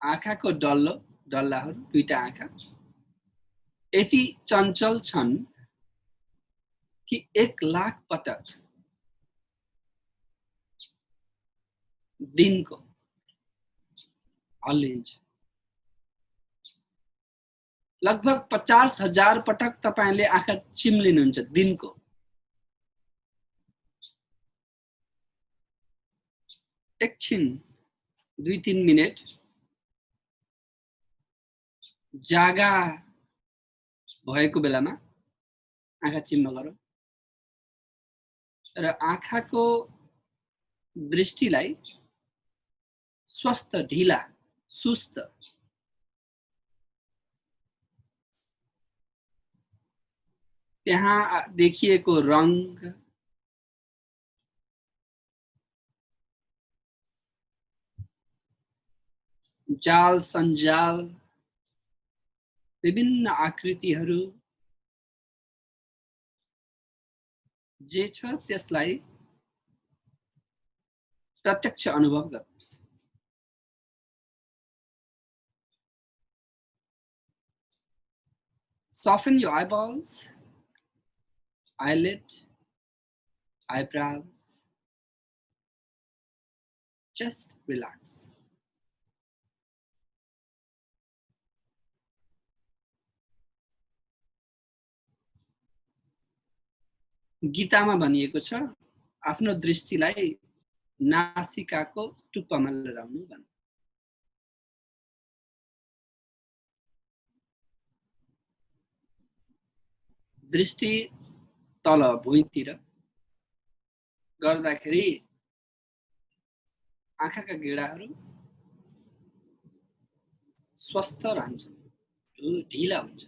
आँखाको डल्लाहरू दुईटा आँखा यति चञ्चल छन् कि 1,00,000 पटक दिनको हल्लिन्छ। लगभग 50,000 पटक तपाईले आँखा चिम्लिनुहुन्छ दिनको। एकछिन 2-3 मिनेट जागा भएको बेलामा आँखा चिम्म गरौँ र आँखाको दृष्टिलाई स्वस्थ ढिला सुस्त त्यहाँ देखिएको रंग जाल सञ्जाल विभिन्न आकृतिहरू जे छ त्यसलाई प्रत्यक्ष अनुभव गर्नुहोस्। Soften your eyeballs, eyelid, eyebrows. Just relax. गीतामा भनिएको छ आफ्नो दृष्टिलाई नासिकाको टुप्पामा लगाउनु भन्छ। दृष्टि तल भुइँतिर गर्दाखेरि आँखाका गेडाहरू स्वस्थ रहन्छन्, ढिला हुन्छ।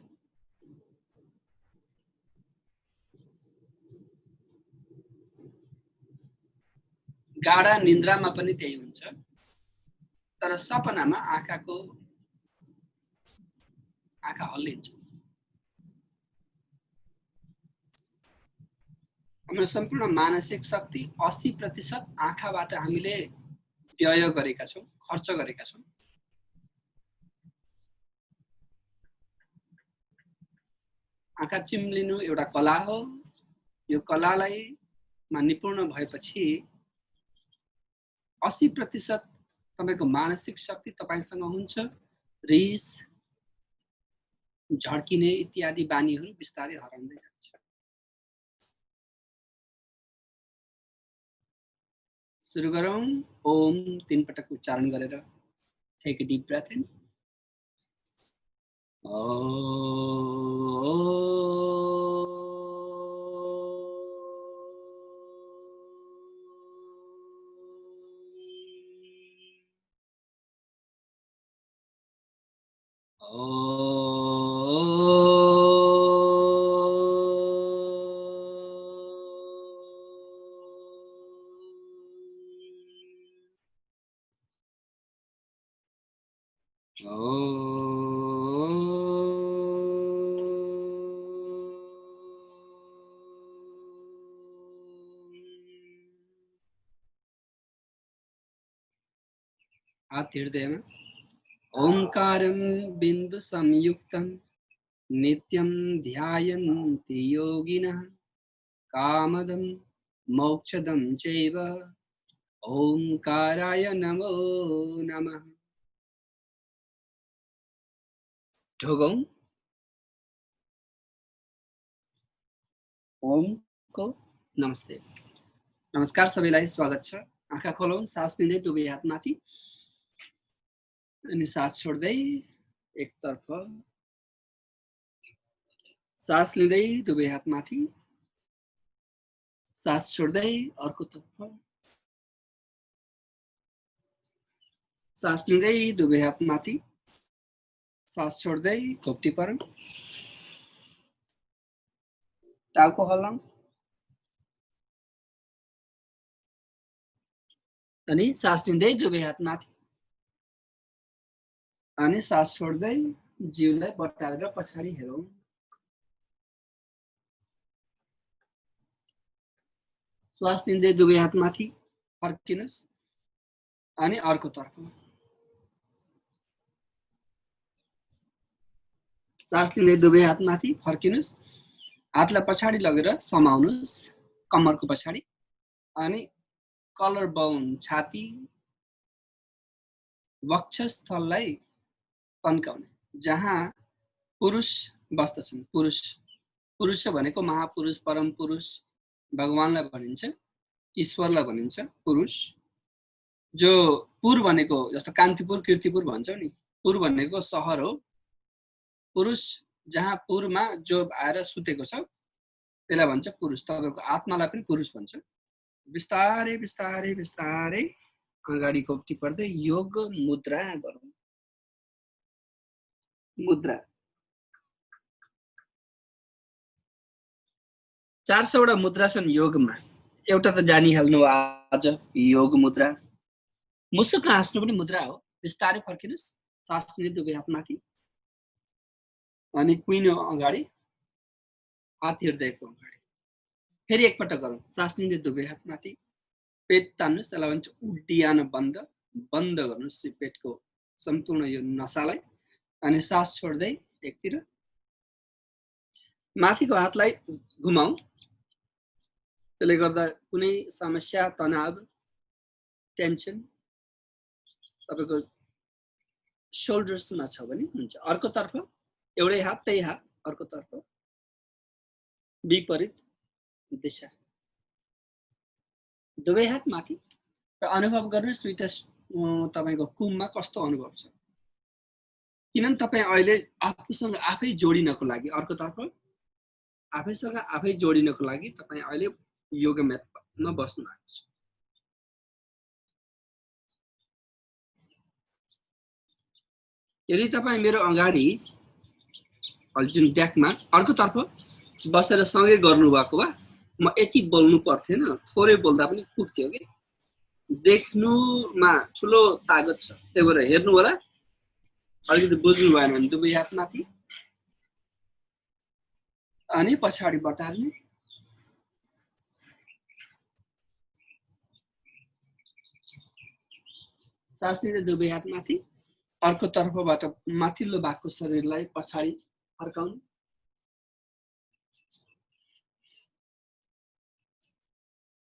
गाढा निन्द्रामा पनि त्यही हुन्छ, तर सपनामा आँखा हल्लिन्छ। हाम्रो सम्पूर्ण मानसिक शक्ति 80% आँखाबाट हामीले व्यय गरेका छौं, खर्च गरेका छौं। आँखा चिम्लिनु एउटा कला हो। यो कलालाई निपुण भएपछि 80% तपाईको मानसिक शक्ति तपाईसँग हुन्छ। रिस, झड्किने इत्यादि बानीहरू बिस्तारै हराउँदै जान्छ। सुरु गरौँ। ओम 3 पटक उच्चारण गरेर। Take a deep breath in. हात हृदयमा। ओंकारं बिंदु संयुक्तं नित्यं ध्यायन्ति योगिनः कामदं मोक्षदं चैव ओंकाराय नमो नमः। ढोगौं। ओम को नमस्ते। नमस्कार सबैलाई, स्वागत छ। आँखा खोलौं। सास लिँदै दुवै हात माथि अनि सास छोड्दै एकतर्फ। सास लिँदै दुवै हात माथि, सास छोड्दै अर्कोतर्फ। सास लिँदै दुवै हात माथि, सास छोड्दै घोप्टी परौं। टाउको हल्लाउँ अनि सास लिँदै दुवै हात माथि अनि सास छोड्दै जिउलाई बटारेर पछाडि हेरौं। श्वास लिँदै दुवै हात माथि फर्किनुस् अनि अर्को तर्फ। सास लिँदै दुवै हात माथि फर्किनुस्, हातलाई पछाडि लगेर समाउनुस् कम्मरको पछाडि, अनि कलर बोन छाती वक्षस्थललाई तन्काउने, जहाँ पुरुष बस्दछन्। पुरुष भनेको महापुरुष, परम पुरुष, भगवानलाई भनिन्छ, ईश्वरलाई भनिन्छ पुरुष। जो पुर भनेको जस्तो कान्तिपुर कीर्तिपुर भन्छौँ नि, पुर भनेको सहर हो। पुरुष जहाँ पुरमा जो आएर सुतेको छ त्यसलाई भन्छ पुरुष। तपाईँको आत्मालाई पनि पुरुष भन्छ। बिस्तारै बिस्तारै बिस्तारै अगाडि घोप्टी पर्दै योग मुद्रा गरौँ। मुद्रा 400 वटा मुद्रा छन् योगमा। एउटा त जानिहाल्नु आज, योग मुद्रा। मुसुक हाँस्नु पनि मुद्रा हो। बिस्तारै फर्किनुस्, सास लिँदै दुवै हात माथि, अनि कुइनो अगाडि, हात हृदयको अगाडि। फेरि एकपटक गरौँ। सास लिँदै दुवै हात माथि, पेट तान्नुस्, यसलाई भन्छ उड्डियान बन्द। बन्द गर्नुस् पेटको सम्पूर्ण यो नसालाई, अनि सास छोड्दै एकतिर। माथिको हातलाई घुमाऊ। त्यसले गर्दा कुनै समस्या, तनाव, टेन्सन तपाईको शोल्डर्समा छ भने हुन्छ। अर्कोतर्फ एउटै हात, त्यही हात अर्कोतर्फ, विपरीत दिशा, दुवै हात माथि। र अनुभव गर्नुहोस् दुईटा तपाईको कुममा कस्तो अनुभव छ। किनभने तपाईँ अहिले आफूसँग आफै जोडिनको लागि, अर्कोतर्फ आफैसँग आफै जोडिनको लागि तपाईँ अहिले योगा म्याटमा बस्नु भएको छ। यदि तपाईँ मेरो अगाडि जुन डेकमा अर्कोतर्फ बसेर सँगै गर्नुभएको भए म यति बोल्नु पर्थेन, थोरै बोल्दा पनि पुग्थ्यो कि। देख्नुमा ठुलो तागत छ, त्यही भएर हेर्नु होला। अलिकति बुझ्नु भएन भने दुवै हात माथि, अनि पछाडि बटार्ने। सास लिँदै दुवै हात माथि, अर्कोतर्फबाट माथिल्लो भागको शरीरलाई पछाडि फर्काउनु।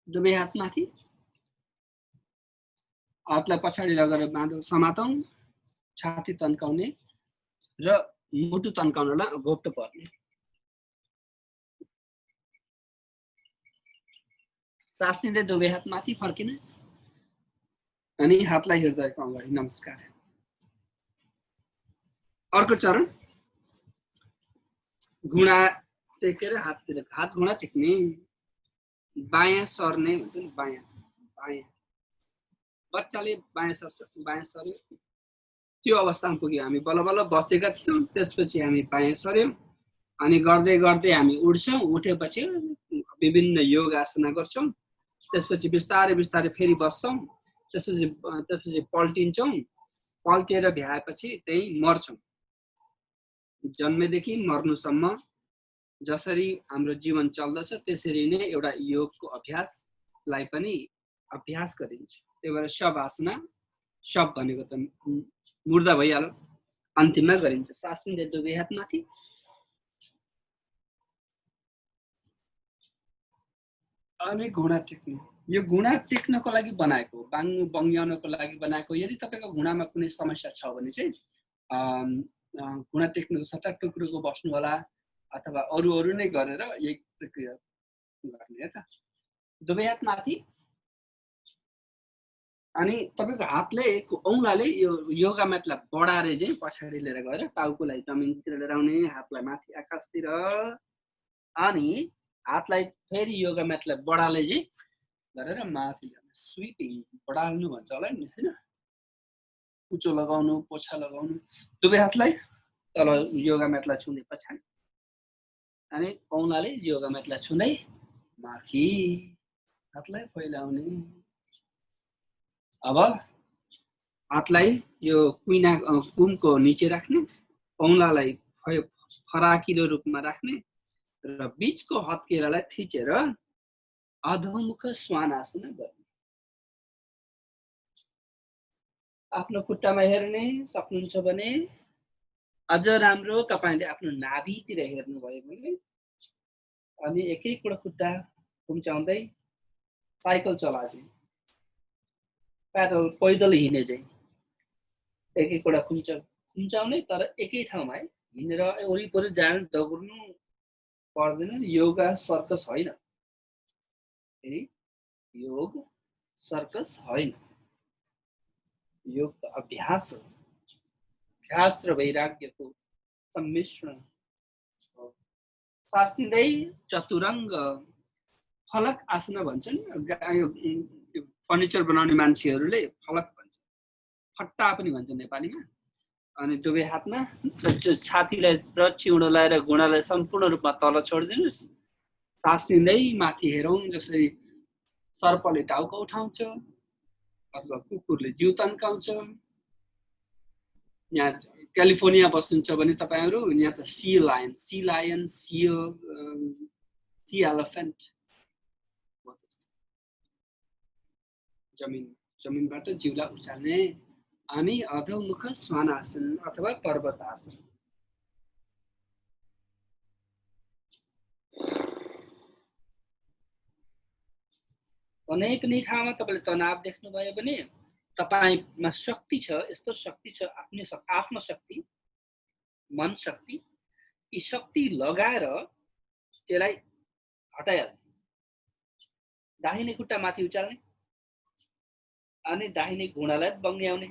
दुवै हात माथि, हातलाई पछाडि लगेर बाँधौ, समातौँ, छाती तन्काउने र मुटु तन्काउनलाई घोप्टो पर्ने। सास लिँदै दुवै हात माथि फर्किनुहोस्, अनि हातलाई हृदयको अगाडि नमस्कार। अर्को चरण, घुँडा टेकेर हाततिर, हात घुँडा टेक्ने, बायाँ सर्ने भन्छ नि, बायाँ बायाँ। बच्चाले बायाँ सर्छ, बायाँ सर्यो, त्यो अवस्थामा पुग्यो। हामी बल्ल बल्ल बसेका थियौँ, त्यसपछि हामी बायाँ सर्यौँ, अनि गर्दै गर्दै हामी उठ्छौँ। उठेपछि विभिन्न योग आसना गर्छौँ, त्यसपछि बिस्तारै बिस्तारै फेरि बस्छौँ, त्यसपछि पल्टिन्छौँ, पल्टिएर भ्याएपछि त्यही मर्छौँ। जन्मेदेखि मर्नुसम्म जसरी हाम्रो जीवन चल्दछ त्यसरी नै एउटा योगको अभ्यासलाई पनि अभ्यास गरिन्छ। त्यही भएर शव आसना, शव भनेको त मुर्दा भइहाल्यो, अन्तिममा गरिन्छ। सास लिँदै दुवै हात माथि, अनि घुँडा टेक्ने। यो घुँडा टेक्नको लागि बनाएको, बङ्ग्याउनको लागि बनाएको। यदि तपाईँको घुँडामा कुनै समस्या छ भने चाहिँ घुँडा टेक्नुको सट्टा टुक्रुको बस्नु होला, अथवा अरू नै गरेर यही प्रक्रिया गर्ने है त। दुवै हात माथि, अनि तपाईँको हातले औँलाले यो योगा म्याटलाई बढाएर चाहिँ पछाडि लिएर गएर टाउकोलाई जमिनतिर लिएर आउने, हातलाई माथि आकाशतिर, अनि हातलाई फेरि योगा म्याटलाई बढाले चाहिँ गरेर माथि ल्याउनु। स्विपिङ बढाल्नु भन्छ होला नि हैन, कुचो लगाउनु, पोछा लगाउनु। दुवै हातलाई तल योगा म्याटलाई छुँदै पछाडि, अनि औँलाले योगा म्याटलाई छुँदै माथि हातलाई फैलाउने। अब हातलाई यो कुइना कुमको निचे राख्ने, औँलालाई फराकिलो रूपमा राख्ने र बीचको हत्केलालाई थिचेर अधोमुख स्वानासना गर्ने। आफ्नो खुट्टामा हेर्ने सक्नुहुन्छ भने अझ राम्रो तपाईले आफ्नो नाभितिर हेर्नुभयो भने अनि एकै खुट्टा खुम्चाउँदै साइकल चलाए पैदल हिँडे चाहिँ एकै कुरा खुम्चाउने तर एकै ठाउँमा है हिँडेर वरिपरि जानु दगुर्नु पर्दैन। योगा सर्कस होइन, योग सर्कस होइन, योग त अभ्यास हो। अभ्यास र वैराग्यको सम्मिश्रण हो। सास लिँदै चतुरङ्ग फलक आसन भन्छन्। फर्निचर बनाउने मान्छेहरूले फलक भन्छ, फट्टा पनि भन्छ नेपालीमा। अनि दुवै हातमा छातीलाई र चिउँडोलाई र घुँडालाई सम्पूर्ण रूपमा तल छोडिदिनुहोस्। सास लिँदै माथि हेरौँ, जसरी सर्पले टाउको उठाउँछ अथवा कुकुरले जिउ तन्काउँछ। यहाँ क्यालिफोर्निया बस्नुहुन्छ भने तपाईहरु, यहाँ त सी लायन, सी एलिफेन्ट जमिनबाट जिउलाई उचाल्ने। अनि अधोमुख स्वानासन अथवा पर्वतासन। कुनै पनि ठाउँमा तपाईले तनाव देख्नुभयो भने तपाईमा शक्ति छ, यस्तो शक्ति छ, आत्मशक्ति, मन शक्ति, यी शक्ति लगाएर त्यसलाई हटाइहाल्ने। दाहिने खुट्टा माथि उचाल्ने अनि दाहिने घुँडालाई बङ्ग्याउने।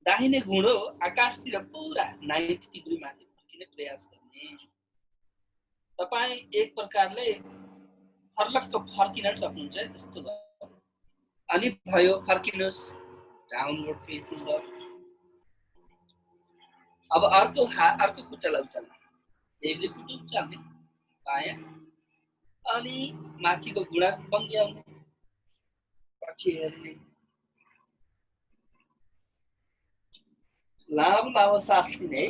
दाहिने घुँडो आकाशतिर पुरा 90 डिग्री माथि फर्किने प्रयास गर्ने। तपाई एक प्रकारले फर्लक्क फर्किन सक्नुहुन्छ त्यस्तो गर्नु। अनि भयो फर्किनुहोस्, डाउनवर्ड फेसिङ गर्नु। अब अर्को खुट्टालाई उचाल्ने, देब्रे खुट्टा उचाल्ने बायाँ, अनि माथिको घुँडा बङ्ग्याउने, पछि हेर्ने। लामो सास लिने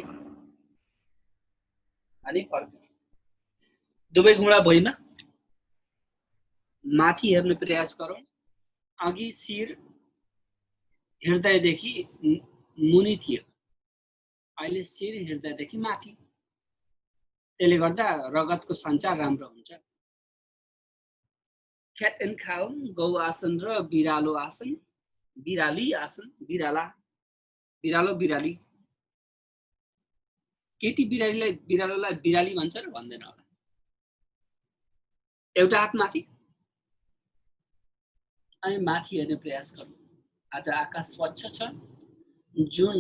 अनि फर्किने। दुवै घुँडा भुइँमा माथि हेर्ने प्रयास गरौँ। अघि शिर हृदयदेखि मुनि थियो, अहिले शिर हृदयदेखि माथि। त्यसले गर्दा रगतको सञ्चार राम्रो हुन्छ। क्याट एन्ड काउ, गौ आसन र बिरालो आसन, बिराली आसन, बिरालो बिराली। केटी बिरालोलाई बिराली भन्छ र भन्दैन होला। एउटा हात माथि अनि माथि हेर्ने प्रयास गर्नु। आज आकाश स्वच्छ छ,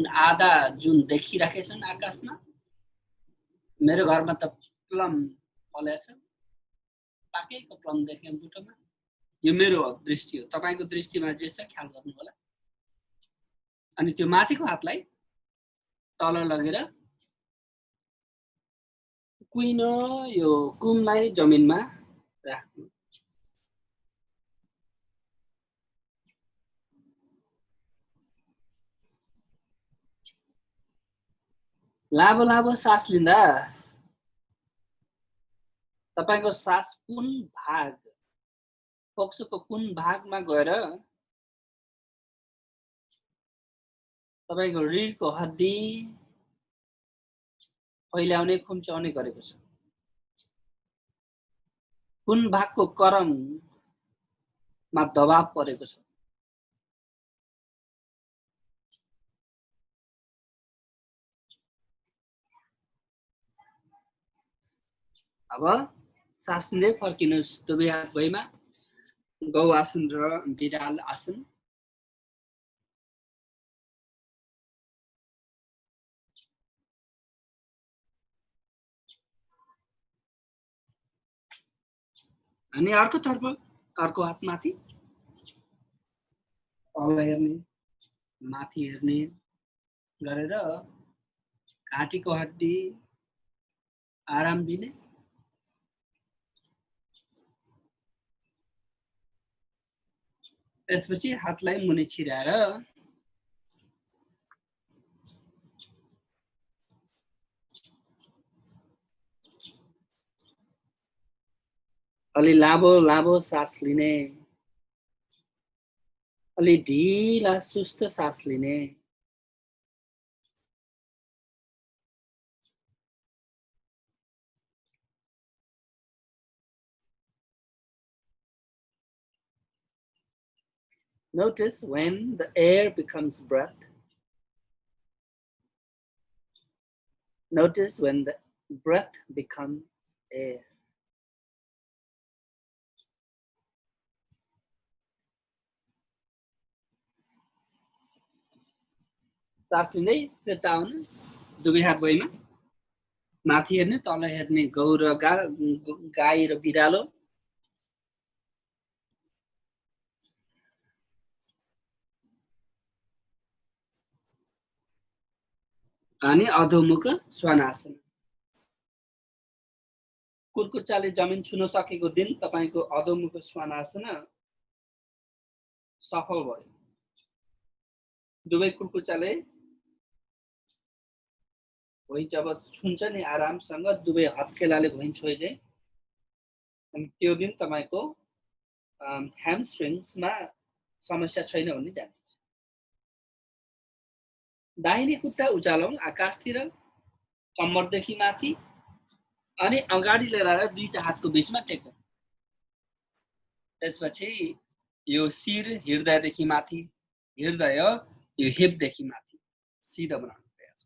आधा जुन देखिराखेछन् आकाशमा। मेरो घरमा त प्लम फलेछ, पाकेको प्लम देखेँ बुटोमा। यो मेरो दृष्टि हो, तपाईको दृष्टिमा जे छ ख्याल गर्नु होला। अनि त्यो माथिको हातलाई तल लगेर कुइनो यो कुमलाई जमिनमा राख्नु। लामो सास लिँदा तपाईको सास कुन भाग, फोक्सोको कुन भागमा गएर तपाईको रीढको हड्डी फैलाउने खुम्चाउने गरेको छ। कुन भागको करममा दबाव परेको छ। अब सास लिँदै फर्किनुहोस् दुवै हात भुइँमा। गौ आसन र बिराल आसन। अनि अर्कोतर्फ अर्को हात माथि, तल हेर्ने, माथि हेर्ने गरेर घाँटीको हड्डी आराम दिने। त्यसपछि हातलाई मुनि छिराएर अलि लामो सास लिने, अलि ढिला सुस्त सास लिने। Notice when the air becomes breath. Notice when the breath becomes air. सास लिँदै फिर्ता आउनुहोस् दुवै हात भुइँमा माथि हेर्ने तल हेर्ने गौ र गाई र बिरालो अनि अधोमुख श्वानासन कुर्कुच्चाले जमिन छुन सकेको दिन तपाईको अधोमुख श्वानासन सफल भयो दुवै कुर्कुच्चाले भुइँ जब छुन्छ नि आरामसँग दुवै हत्केलाले भुइँ छोइजे अनि त्यो दिन तपाईको ह्यामस्ट्रिङ्समा समस्या छैन भन्ने जानिन्छ दाहिने खुट्टा उचालौं आकाशतिर कम्मरदेखि माथि अनि अगाडि लिएर आएर दुईटा हातको बीचमा टेकौं त्यसपछि यो शिर हृदयदेखि माथि हृदय यो हिपदेखि माथि सिधा बनाउने प्रयास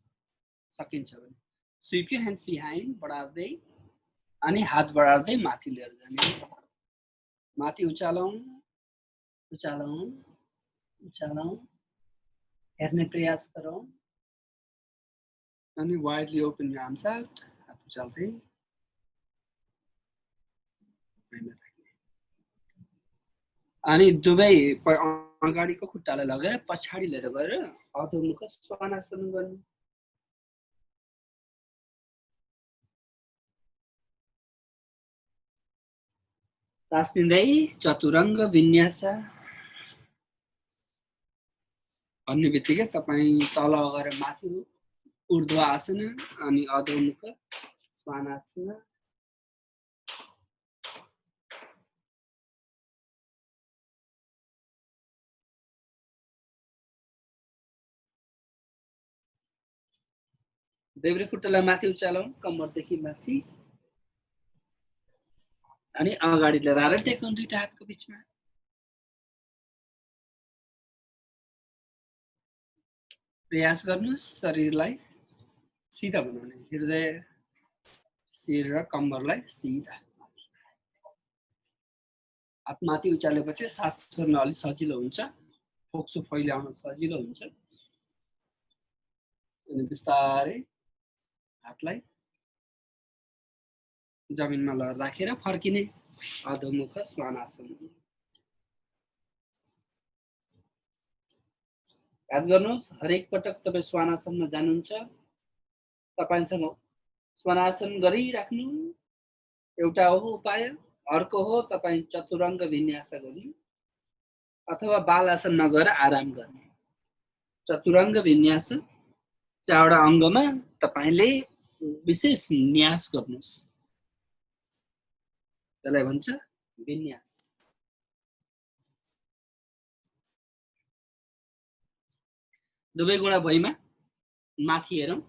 सकिन्छ भने स्वीप योर ह्यान्ड्स बिहाइन्ड बढार्दै अनि हात बढार्दै माथि लिएर जाने माथि उचालौं उचालौं उचालौं हेर्ने प्रयास गरौं अनि widely open your arms out हात उचाल्दै अनि दुवै अगाडिको खुट्टालाई लगेर पछाडि लिएर गएर अधोमुख श्वानासन गर्नु सास लिँदै चतुरङ्ग विन्यास भन्ने बित्तिकै तपाईँ तल गएर माथि ऊर्ध्व आसन अनि अधोमुख श्वानासन देब्रे खुट्टालाई माथि उचालौं कम्मरदेखि माथि अनि अगाडि लिएर आएर टेकौं दुईटा हातको बीचमा प्रयास गर्नुस् शरीरलाई सिधा बनाउने हृदय शिर र कम्मरलाई सिधा हात माथि उचालेपछि सास फेर्न अलि सजिलो हुन्छ फोक्सो फैलाउन सजिलो हुन्छ अनि बिस्तारै हातलाई जमिनमा लहर राखेर फर्किने अधोमुख श्वानासन याद गर्नुहोस् हरेक पटक तपाई श्वानासनमा जानुहुन्छ तपाईसँग श्वानासन गरिराख्नु एउटा हो उपाय अर्को हो तपाई चतुरङ्ग विन्यास गरी अथवा बालासन नगरेर आराम गर्ने चतुरङ्ग विन्यास चारवटा अङ्गमा तपाईले विशेष न्यास गर्नुस् त्यसलाई भन्छ विन्यास दुवै गुणा भुइँमा माथि हेरौं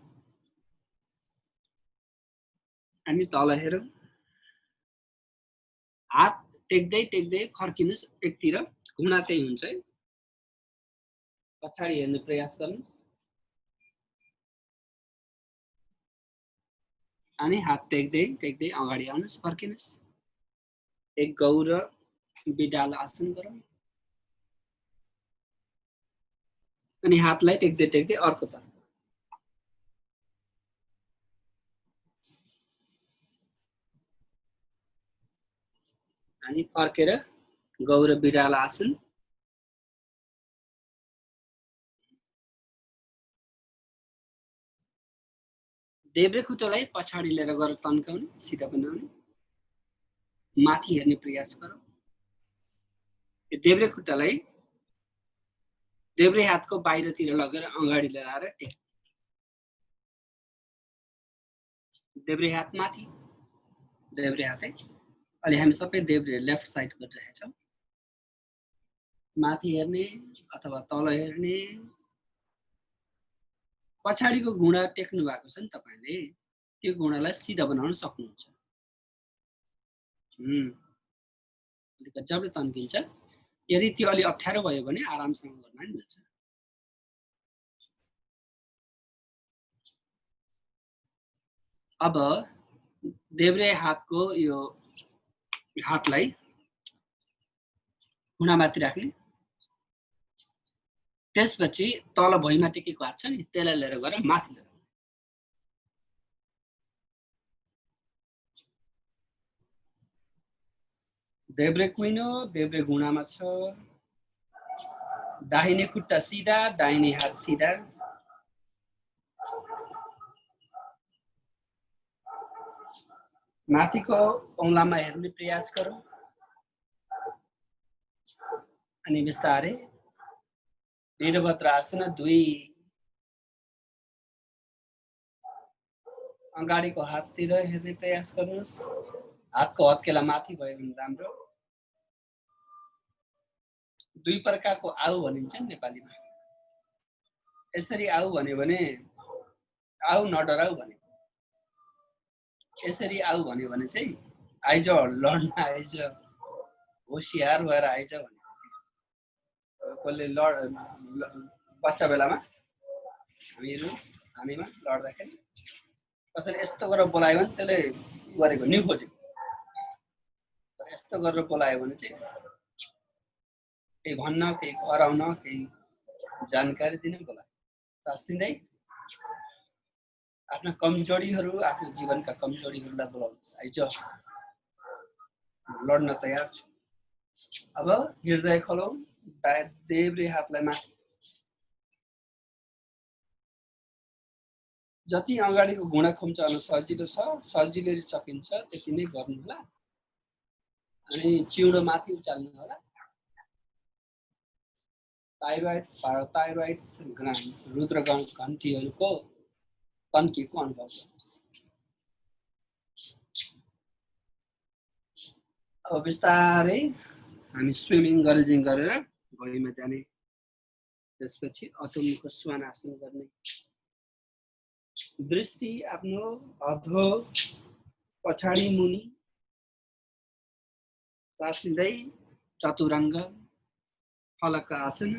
अनि तल हेरौं हात टेक्दै टेक्दै फर्किनुस् एकतिर घुँडा त्यही हुन्छ है पछाडि हेर्ने प्रयास गर्नुस् अनि हात टेक्दै टेक्दै अगाडि आउनुस् फर्किनुस् एक गौर बिडाल आसन गरौं अनि हातलाई टेक्दै टेक्दै अर्को तर्फ अनि फर्केर गौर बिडाल आसन देब्रे खुट्टालाई पछाडि लिएर गएर तन्काउने सिधा बनाउने माथि हेर्ने प्रयास गरौं देब्रे खुट्टालाई देब्रे हातको बाहिरतिर लगेर अगाडि लिएर आएर टेक देब्रे हात माथि देब्रे हातै अहिले हामी सबै देब्रे लेफ्ट साइड गरिरहेका छौं माथि हेर्ने अथवा तल हेर्ने पछाडिको घुँडा टेक्नु भएको छ नि तपाईले त्यो घुँडालाई सिधा बनाउन सक्नुहुन्छ अलिकति जबले तन्किन्छ यदि त्यो अलि अप्ठ्यारो भयो भने आरामसँग गर्न पनि मिल्छ। अब देब्रे हातको यो हातलाई घुँडामाथि राख्ने, त्यसपछि तल भुइँमा टेकेको हात छ नि त्यसलाई लिएर गएर माथि लिएर देब्रे कुइनो देब्रे घुँडामा छ, दाहिने खुट्टा सिधा, दाहिने हात सिधा, माथिको औँलामा हेर्ने प्रयास गरौँ अनि बिस्तारै वीरभद्रासन 2 अगाडिको हाततिर हेर्ने प्रयास गर्नुहोस्। हातको हत्केला माथि भयो भने राम्रो। 2 प्रकारको आउ भनिन्छ नि नेपालीमा। यसरी आउ भन्यो भने आउ नडराउ भन्यो, यसरी आउ भन्यो भने चाहिँ आइज लड्न आइज, होसियार भएर आइज भन्यो। कसले बच्चा बेलामा हामीमा लड्दाखेरि कसैले यस्तो गरेर बोलायो भने त्यसले गरेको नि खोजेको, यस्तो गरेर बोलायो भने चाहिँ केही भन्न, केही हराउन, केही जानकारी दिन बोलायो। तास्तिँदै आफ्ना कमजोरीहरू, आफ्नो जीवनका कमजोरीहरूलाई बोलाउनुहोस्। आइज लड्न तयार छु। अब हृदय खोलौँ, देब्रे हातलाई माथि, जति अगाडिको घुँडा खुम्चाउन सजिलो छ, सजिलै सकिन्छ त्यति नै गर्नु होला। अनि चिउडो माथि उचाल्नु होला। थाइरोइड्स, पाराथाइरोइड्स ग्ल्यान्ड्स, रुद्र घन्टीहरूको तन्केको अनुभव गर्नुहोस्। अब बिस्तारै हामी स्विमिङ गरेर भुइँमा जाने, त्यसपछि अधोमुख श्वानासन गर्ने। दृष्टि आफ्नो अधो पछाडि मुनि, सास लिँदै चतुरङ्ग फलक आसन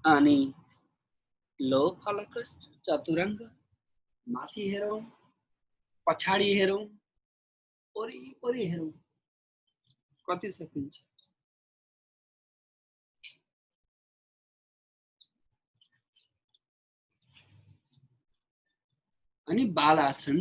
अनि लो फलक चतुरङ्ग, माथि हेरौँ, पछाडि हेरौँ, वरिपरि हेरौँ, कति सकिन्छ। अनि बालासन,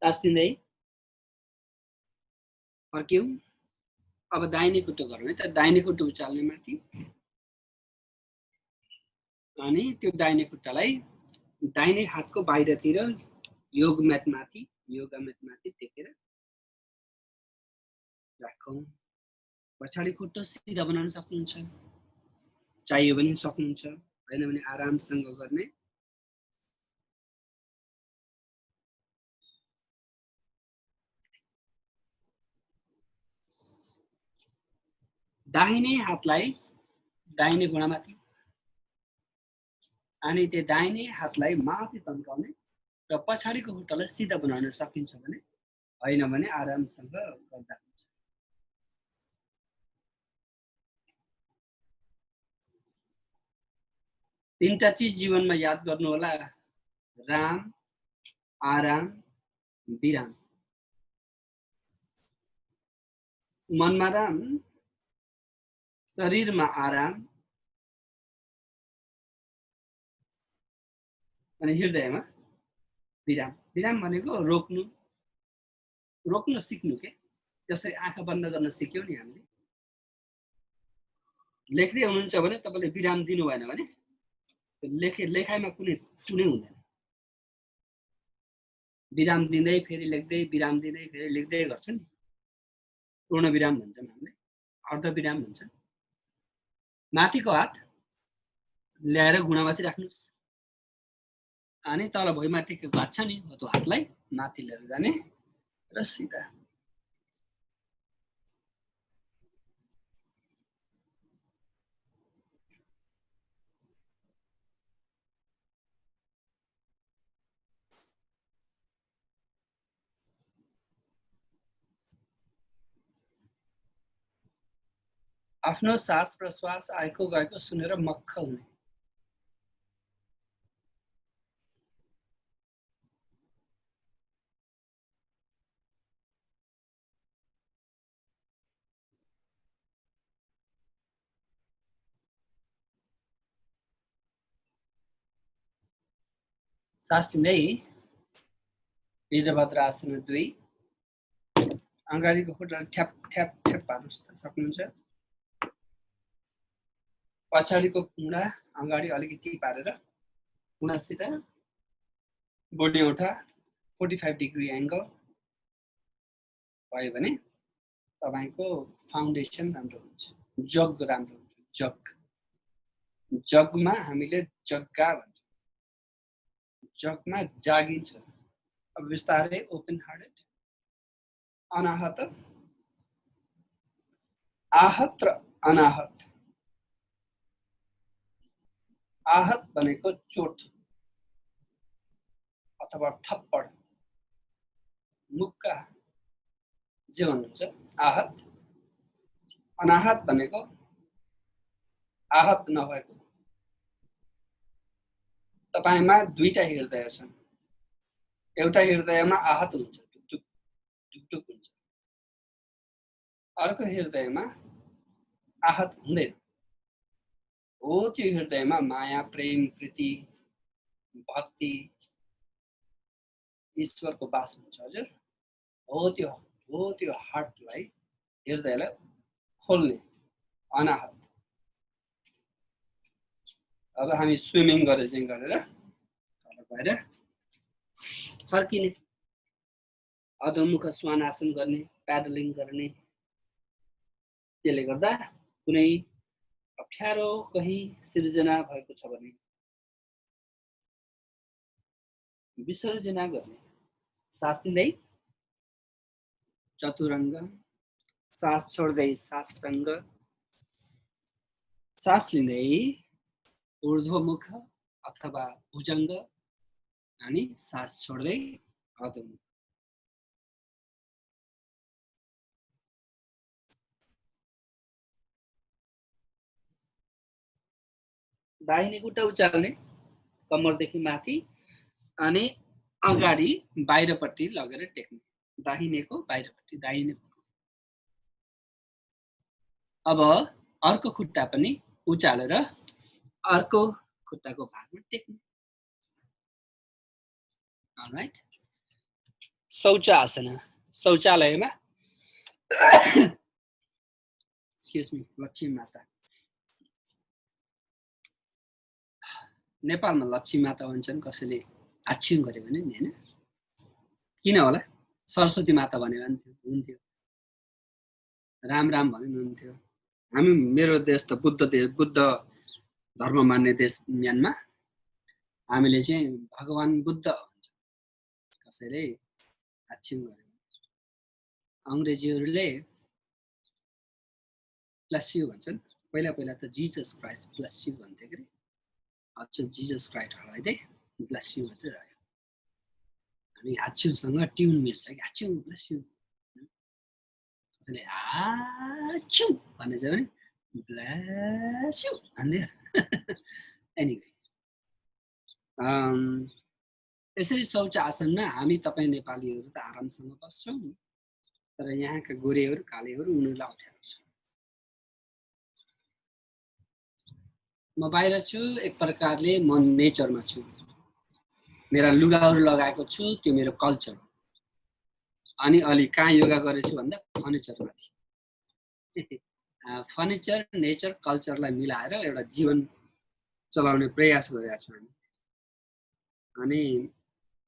तासिँदै फर्क्यौँ। अब दाहिने खुट्टो गरौँ है त। दाहिने खुट्टो उचाल्ने माथि, अनि त्यो दाहिने खुट्टालाई दाहिने हातको बाहिरतिर योगा म्याटमाथि टेकेर राखौँ। पछाडि खुट्टो सिधा बनाउन सक्नुहुन्छ, चाहियो भने सक्नुहुन्छ, हैन भने आरामसँग गर्ने। दाहिने हातलाई दाहिने घुँडामाथि, अनि त्यो दाहिने हातलाई माथि तन्काउने र पछाडिको खुट्टालाई सिधा बनाउन सकिन्छ भने, हैन भने आरामसँग गर्दा हुन्छ। तीनटा चीज जीवनमा याद गर्नु होला, राम, आराम, विराम। मनमा राम, शरीरमा आराम, अनि हृदयमा विराम। विराम भनेको रोक्न सिक्नु के। जसरी आँखा बन्द गर्न सिक्यौ नि हामीले, लेख्दै हुनुहुन्छ भने तपाईले विराम दिनु भएन भने लेखाइमा कुनै हुँदैन। विराम दिँदै फेरि लेख्दै विराम दिँदै फेरि लेख्दै गर्छ नि, पूर्ण विराम भन्छौँ हामीले, अर्ध विराम भन्छ। माथिको हात ल्याएर घुँडामाथि राख्नुहोस् अनि तल भुइँमा टेकेको हात छ नि हो त्यो हातलाई माथि लिएर जाने र सिधा। आफ्नो सास प्रश्वास आएको गएको सुनेर मक्ख हुने। सास लिँदै वीरभद्रासन 2 अगाडिको खुट्टा ठ्याप ठ्याप ठ्याप पार्नुहोस् त सक्नुहुन्छ। पछाडिको खुट्टा अगाडि अलिकति पारेर खुट्टासित बडी उठा 45 डिग्री एंगल भयो भने तपाईको फाउन्डेसन राम्रो हुन्छ, जग राम्रो हुन्छ। जग जगमा हामीले जग्गा भन्छौँ, जगमा जागिन्छ। अब बिस्तारै ओपन हार्टेड अनाहत आहत र अनाहत। आहत भनेको चोट अथवा थप्पड, मुक्का जे भन्नुहुन्छ आहत। अनाहत भनेको आहत नभएको। तपाईमा दुईटा हृदय छन्, एउटा हृदयमा आहत हुन्छ, ढुकढुक ढुकढुक हुन्छ, अर्को हृदयमा आहत हुँदैन। हो त्यो हृदयमा माया प्रेम प्रीति भक्ति ईश्वरको वास हुन्छ। हजुर हो त्यो हार्टलाई हृदयलाई खोल्ने अनाहत। अब हामी स्विमिङ गरे चाहिँ गरेर तल गएर फर्किने, अधोमुख श्वानासन गर्ने, प्याडलिङ गर्ने। त्यसले गर्दा कुनै अप्ठ्यारो कहीँ सिर्जना भएको छ भने विसर्जना गर्ने। सास लिँदै चतुरङ्ग, सास छोड्दै साष्टाङ्ग, सास लिँदै ऊर्ध्वमुख अथवा भुजङ्ग अनि सास छोड्दै अधोमुख। दाहिने खुट्टा उचाल्ने कम्मरदेखि माथि अनि अगाडि बाहिरपट्टि लगेर टेक्ने, दाहिनेको बाहिरपट्टि दाहिने। अब अर्को खुट्टा पनि उचालेर अर्को खुट्टाको भागमा टेक्ने। अलराइट। शौचासन, शौचालयमा एक्सक्युज मी लक्ष्मी माता। नेपालमा लक्ष्मी माता भन्छन्, कसैले आच्छ्युङ गर्यो भने नि, हैन? किन होला? सरस्वती माता भनेर हुन्थ्यो, राम राम भन्नुहुन्थ्यो। हामी मेरो देश त बुद्ध धर्म मान्ने देश म्यानमा, हामीले चाहिँ भगवान बुद्ध भन्छ कसैले आच्छ्युङ गर्यो। अंग्रेजीहरूले ब्लेस यु भन्छन्, पहिला पहिला त जिजस क्राइस्ट ब्लेस यु भन्थे के। अच्छा जिजस क्राइस्ट हराइदिए ब्लेस यु मात्रै रह्यो। हामी आच्छ्युङसँग ट्युन मिल्छ कि आच्छ्युङ ब्लेस यु, कसैले आच्छ्युङ भन्ने चाहिँ भने ब्लेस यु भन्दियो। एनिवे यसरी शौच आसनमा हामी तपाईँ नेपालीहरू त आरामसँग बस्छौँ, तर यहाँका गोरेहरू कालेहरू उनीहरूलाई अप्ठ्यारो छ। म बाहिर छु, एक प्रकारले म नेचरमा छु, मेरा लुगाहरू लगाएको छु, त्यो मेरो कल्चर हो। अनि अलि कहाँ योगा गरेछु भन्दा फर्निचरमाथि। फर्निचर नेचर कल्चरलाई मिलाएर एउटा जीवन चलाउने प्रयास गरिरहेको छौँ हामी। अनि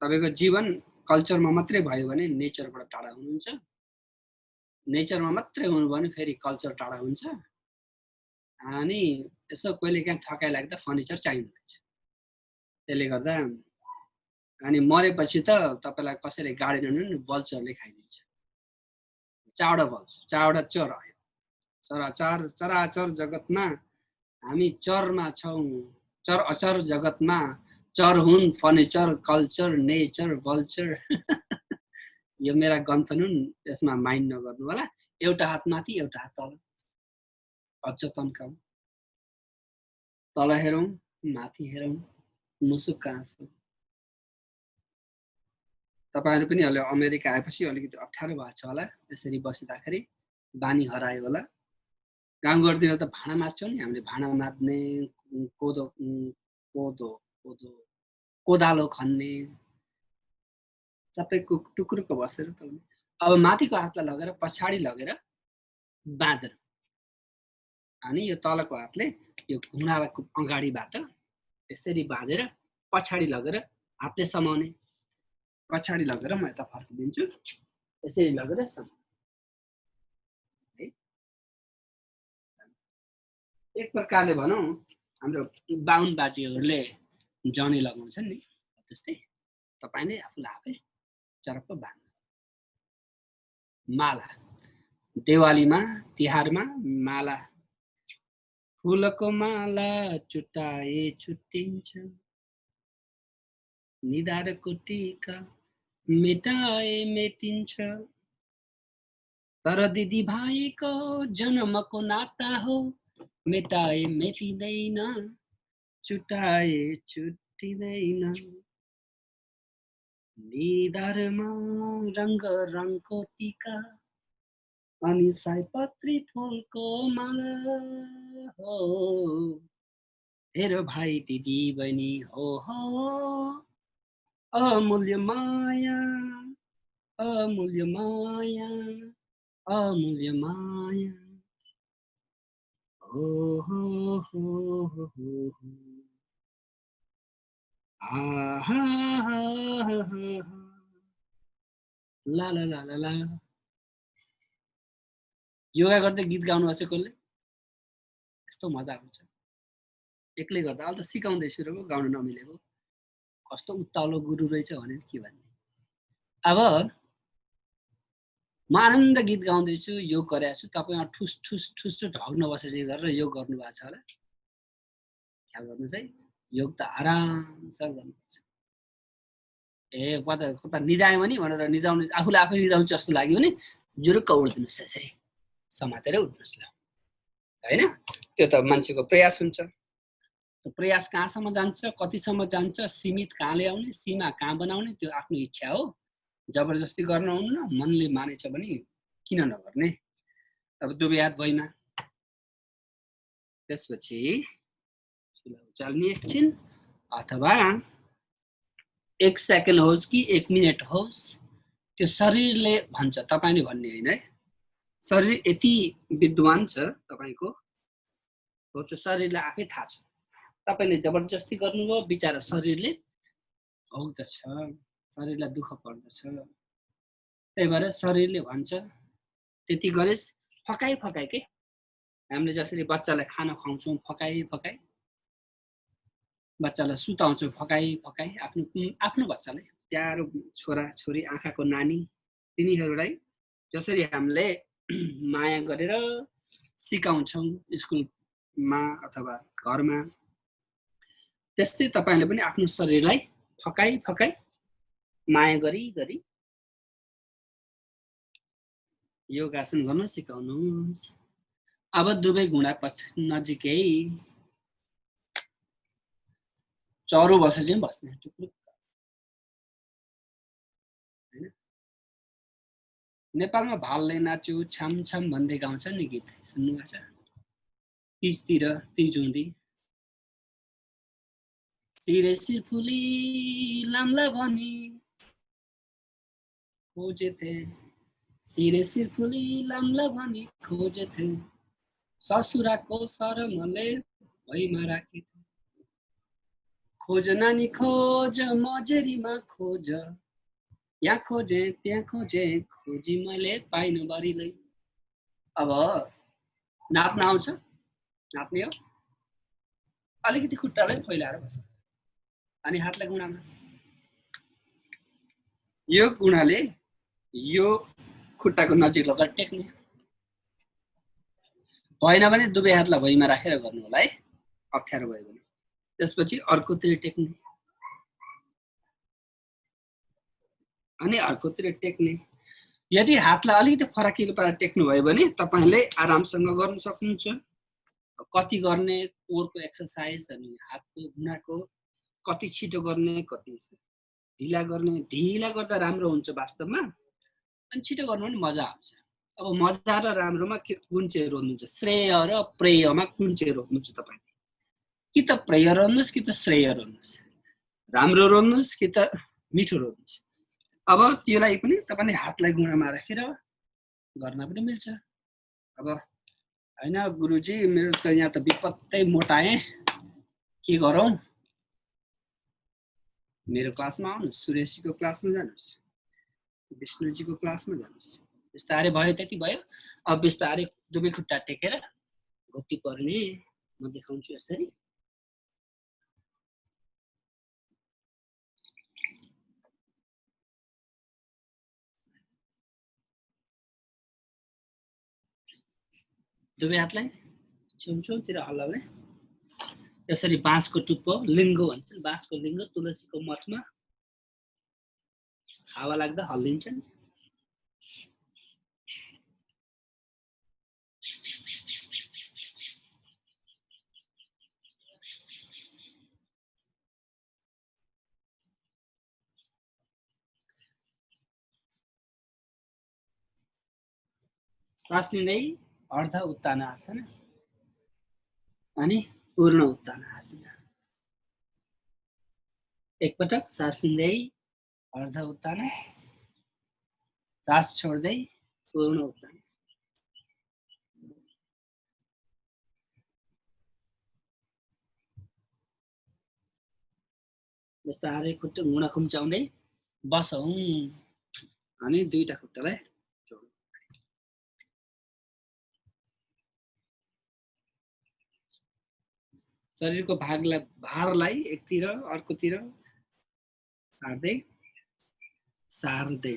तपाईको जीवन कल्चरमा मात्रै भयो भने नेचरबाट टाढा हुनुहुन्छ, नेचरमा मात्रै हुनु भने फेरि कल्चर टाढा हुन्छ। अनि यसो कहिलेकाहीँ थकाइ लाग्दा फर्निचर चाहिँदो रहेछ। त्यसले गर्दा अनि मरेपछि त तपाईँलाई कसैले गाडेन भने भल्चरले खाइदिन्छ। चावडा भल्च, चावडा चर आयो। चराचर जगतमा हामी चरमा छौँ। चर अचर जगतमा चर हुन् फर्निचर, कल्चर, नेचर, भल्चर। यो मेरा गन्थन हुन्, यसमा माइन्ड नगर्नु होला। एउटा हात माथि, एउटा हात तल। अझ तन्काऊ। तल हेरौँ, माथि हेरौँ, मुसुक हाँसौँ। तपाईहरु पनि अहिले अमेरिका आएपछि अलिकति अप्ठ्यारो भएको छ होला, यसरी बसिदाखेरि बानी हरायो होला। गाउँघरतिर त भाँडा माझ्छौँ नि हामीले, भाँडा माझ्ने, कोदालो खन्ने, सबै टुक्रुको बसेर त। अब माथिको हातलाई लगेर पछाडि लगेर बाँधेर, अनि यो तलको हातले यो घुँडाको अगाडिबाट यसरी बाँधेर पछाडि लगेर हातले समाउने, पछाडि लगेर म यता फर्किदिन्छु, यसरी लगेर समाउने। एक प्रकारले भनौँ हाम्रो बाहुन बाजेहरूले जनै लगाउँछन् नि, त्यस्तै तपाईले आफूलाई आफै चरक्क बाँध्नु। माला, देवालीमा तिहारमा माला, फुलको माला चुटाए छुट्टिन्छ, निधारको टीका मेटाए मेटिन्छ, तर दिदी भाइको जन्मको नाता हो, मेटाए मेटिँदैन, चुटाए छुट्टिँदैन। निधारमा रङ्ग रङको टीका अनि सयपत्री फुलको माला हो, हेरो भाइ दिदी बहिनी हो हो, अमूल्य माया, अमूल्य माया, अमूल्य माया, हो हो हो हो हो, आहा ला ला ला ला ला। योगा गर्दै गीत गाउनु भएको छ कसले? यस्तो मजा आउँछ एक्लै गर्दा। अहिले त सिकाउँदैछु र गाउन नमिलेको, कस्तो उत्ताउलो गुरु रहेछ भने के भन्ने। अब म आनन्द गीत गाउँदैछु, योग गरेको छु, तपाईँ ठुस ठुस ठुस ढल्न बसेपछि गरेर योग गर्नु भएको छ होला। ख्याल गर्नुहोस् है, योग त आरामसँग गर्नुपर्छ। ए कता निदायो भने भनेर निदाउने, आफूले आफै निदाउँछ जस्तो लाग्यो भने जुरुक्क उठ्दिनुहोस्, यसरी समातेर उठ्नुहोस् ल, होइन? त्यो त मान्छेको प्रयास हुन्छ। प्रयास कहाँसम्म जान्छ, कतिसम्म जान्छ, सीमित कहाँ ल्याउने, सीमा कहाँ बनाउने, त्यो आफ्नो इच्छा हो। जबरजस्ती गर्न हुन्न, मनले मानेछ भने किन नगर्ने। अब दुवै हात भैमा, त्यसपछि चल्ने एकछिन, अथवा 1 सेकेन्ड होस् कि 1 मिनट होस्, त्यो शरीरले भन्छ, तपाईले भन्ने होइन है। शरीर यति विद्वान छ तपाईको हो, त्यो शरीरलाई आफै थाहा छ। तपाईले जबरजस्ती गर्नुभयो, बिचारा शरीरले भोग्दछ, शरीरलाई दुःख पर्दछ। त्यही भएर शरीरले भन्छ त्यति गरेस्, फकाइ फकाइ के। हामीले जसरी बच्चालाई खाना खुवाउँछौँ फकाइ फकाइ, बच्चालाई सुताउँछौँ फकाइ फकाइ, आफ्नो बच्चालाई, प्यारो छोरा छोरी, आँखाको नानी, तिनीहरूलाई जसरी हामीले माया गरेर सिकाउँछौँ स्कुलमा अथवा घरमा, त्यस्तै तपाईले पनि आफ्नो शरीरलाई फकाइ फकाइ माया गरी गरी योगासन गर्न सिकाउनुहोस्। अब दुवै घुँडा नजिकै चरो बसेपछि बस्ने, टुक्रुक्क। नेपालमा भालले नाच्यो छाम छाम भन्दै गाउँछ नि गीत, सुन्नुभएको छ? तीजतिर, तीज हुँदी सिरे सिरफुली लाम्ला भनी खोजेथे, सिरे सिरफुली लाम्ला भनी खोजेथे, ससुराको शरमले भैमा राखेथे, खोज नानी खोज मजेरीमा खोज, यहाँ खोजे त्यहाँ खोजे खोजी मैले पाइन बारीलाई। अब नाच्न आउँछ, नाच्ने हो, अलिकति खुट्टालाई फैलाएर बस्छ अनि हातलाई गुणामा, यो गुणाले यो खुट्टाको नजिक लगेर टेक्ने, भएन भने दुवै हातलाई भुइँमा राखेर गर्नु होला है, अप्ठ्यारो भयो भने। त्यसपछि अर्कोतिर टेक्ने अनि अर्कोतिर टेक्ने। यदि हातलाई अलिकति फराकिलो पारेर टेक्नु भयो भने तपाईले आरामसँग गर्न सक्नुहुन्छ। कति गर्ने कोरको एक्सरसाइज अनि हातको गुणाको कति छिटो गर्ने कति ढिला गर्ने, ढिला गर्दा राम्रो हुन्छ वास्तवमा, अनि छिटो गर्नु पनि मजा आउँछ। अब मजा र राम्रोमा कुन चाहिँ रोज्नुहुन्छ, श्रेय र प्रेयमा कुन चाहिँ रोज्नुहुन्छ तपाईले? कि त प्रेय रोज्नुहोस् कि त श्रेय रोज्नुहोस्, राम्रो रोज्नुहोस् कि त मिठो रोज्नुहोस्। अब त्यसलाई पनि तपाईले हातलाई गुणामा राखेर गर्न पनि मिल्छ। अब हैन गुरुजी मेरो त यहाँ त विपत्तै मोटाए, के गरौँ? मेरो क्लासमा आउनुहोस्, सुरेशजीको क्लासमा जानुहोस्, विष्णुजीको क्लासमा जानुहोस्। बिस्तारै भयो त्यति भयो। अब बिस्तारै दुवै खुट्टा टेकेर घोप्टी पर्ने म देखाउँछु यसरी। दुवै हातलाई छेउछेउतिर हल्लाउने, यसरी बाँसको टुप्पो लिङ्गो भन्छन्, बाँसको लिङ्ग तुलसीको मठमा हावा लाग्दा हल्लिन्छन्। श्वास लिँदै अर्ध उत्तान आसन अनि पूर्ण उत्तान आसन। एकपटक सास लिँदै अर्ध उत्तान, सास छोड्दै पूर्ण उत्तान। बिस्तारै खुट्टा घुँडा खुम्चाउँदै बसौँ अनि दुईटा खुट्टालाई जोडौँ। शरीरको भारलाई एकतिर अर्कोतिर सार्दै सार्दै,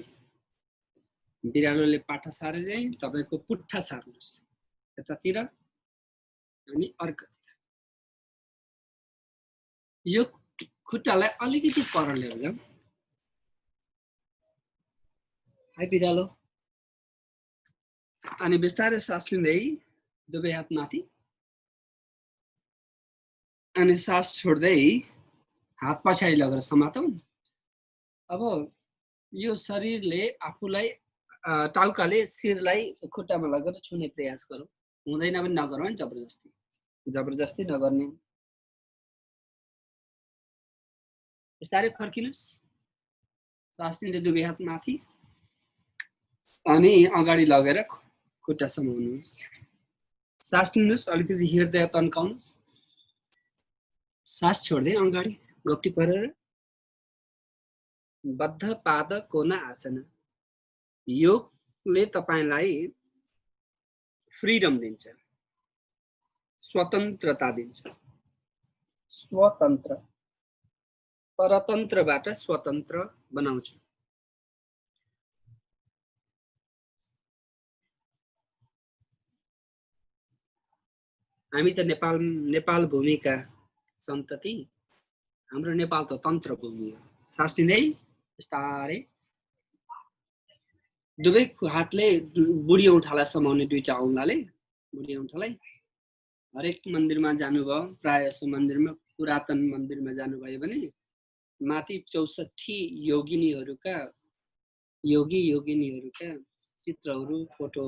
बिरालोले पाठा सारे चाहिँ तपाईको पुट्ठा सार्नुहोस्, यतातिर अनि अर्कोतिर। यो खुट्टालाई अलिकति पर लिएर जाऊ। हाय बिरालो। अनि बिस्तारै सास लिँदै दुवै हात माथि अनि सास छोड्दै हात पछाडि लगेर समातौँ। अब यो शरीरले आफूलाई टाउकाले शिरलाई खुट्टामा लगेर छुने प्रयास गरौँ। हुँदैन पनि नगरौँ, जबरजस्ती जबरजस्ती नगर्ने। बिस्तारै फर्किनुहोस्, सास लिँदै दुवै हात माथि अनि अगाडि लगेर खुट्टा समाउनुहोस्। सास लिनुहोस्, अलिकति हृदय तन्काउनुहोस्, सास छोड्दै अगाडि घोप्टी परेर बद्ध पाद कोना आसन। योगले तपाईलाई फ्रिडम दिन्छ, स्वतन्त्रता दिन्छ। स्वतन्त्र, परतन्त्रबाट स्वतन्त्र बनाउँछ। हामी त नेपाल भूमिका सन्तति, हाम्रो नेपाल त तन्त्र भूमि हो। सास लिँदै बिस्तारै दुवै हातले बुढी औँठालाई समाउने, दुईटा औँलाले बुढी औँठालाई। हरेक मन्दिरमा जानुभयो, प्रायः जसो मन्दिरमा, पुरातन मन्दिरमा जानुभयो भने माथि 64 योगिनीहरूका चित्रहरू, फोटो,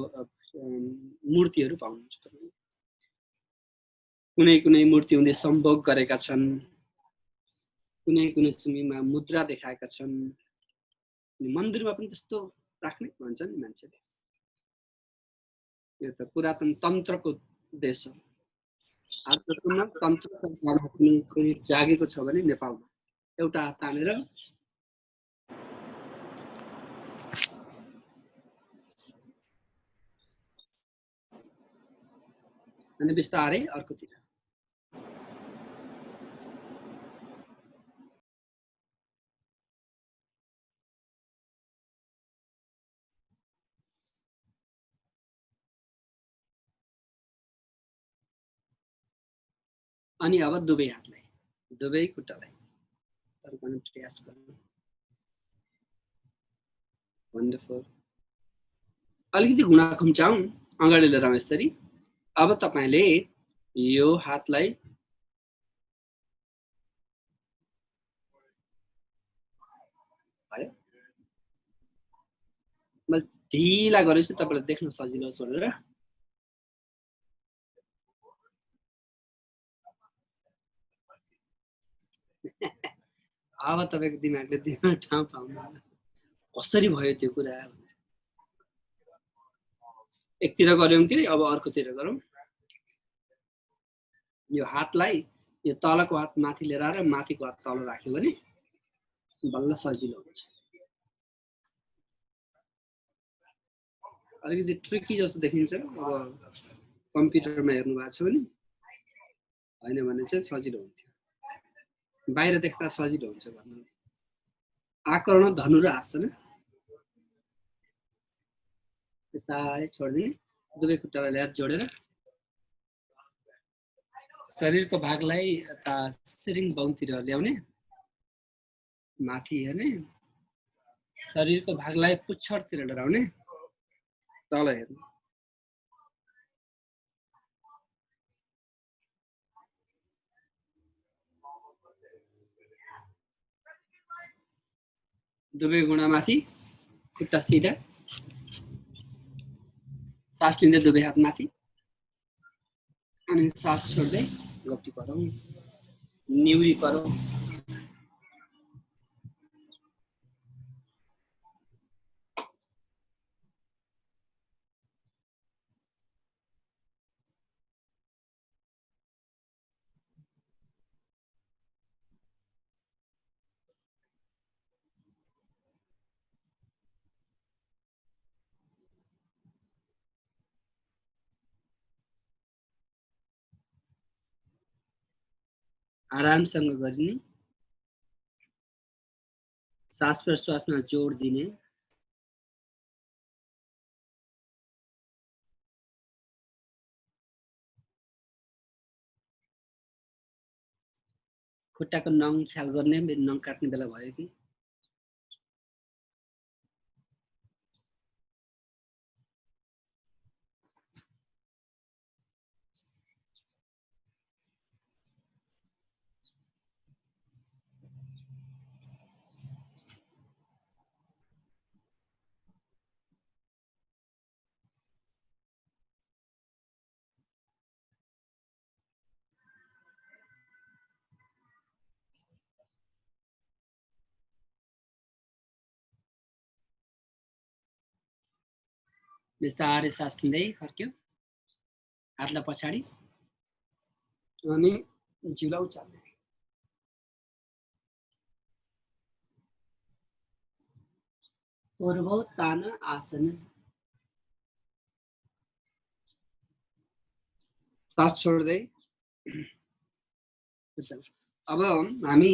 मूर्तिहरू पाउनुहुन्छ। कुनै कुनै मूर्ति उनले सम्भोग गरेका छन्, कुनै कुनै समयमा मुद्रा देखाएका छन्। मन्दिरमा पनि त्यस्तो राख्ने भन्छन् मान्छेले। यो त पुरातन तन्त्रको देश हो। आजसम्म तन्त्र जागेको छ भने नेपालमा एउटा हात तानेर अनि बिस्तारै अर्कोतिर। अनि अब दुवै हातलाई, दुवै खुट्टालाई तर्काउने प्रयास गर्नु। वन्डरफुल। अलिकति घुँडा खुम्चाउँ अगाडि लिएर यसरी। अब तपाईले यो हातलाई भयो, म ढिला गरेपछि तपाईलाई देख्न सजिलो होस् भनेर। अब तपाईको दिमागले दिमाग ठाउँ पाउनु कसरी भयो त्यो कुरा। एकतिर गर्यौं कि अब अर्कोतिर गरौँ। यो हातलाई यो तलको हात माथि लिएर आएर माथिको हात तल राख्यो भने बल्ल सजिलो हुन्छ। अलिकति ट्रिकी जस्तो देखिन्छ। अब कम्प्युटरमा हेर्नु भएको छ भने, हैन भने चाहिँ सजिलो हुन्थ्यो। बाहिर देख्दा सजिलो हुन्छ भन्नु। आकर्ण धनु र आसन बिस्तारै छोड्दिने, दुवै खुट्टालाई ल्याएर जोडेर शरीरको भागलाई यता सिरिङ बाउतिर ल्याउने, माथि हेर्ने, शरीरको भागलाई पुच्छरतिर डराउने, तल हेर्ने। दुवै घुँडा माथि, खुट्टा सिधा, सास लिँदै दुवै हात माथि, अनि सास छोड्दै गप्टी परौँ, निउरी परौँ। आरामसँग गरिने, सास प्रश्वासमा जोड दिने, खुट्टाको नङ ख्याल गर्ने, नङ काट्ने बेला भयो कि। बिस्तारै सास लिँदै फर्क्यो, हातलाई पछाडि अनि जिउलाई उचाल्ने। पूर्वोत्तान आसन। सास छोड्दै अब हामी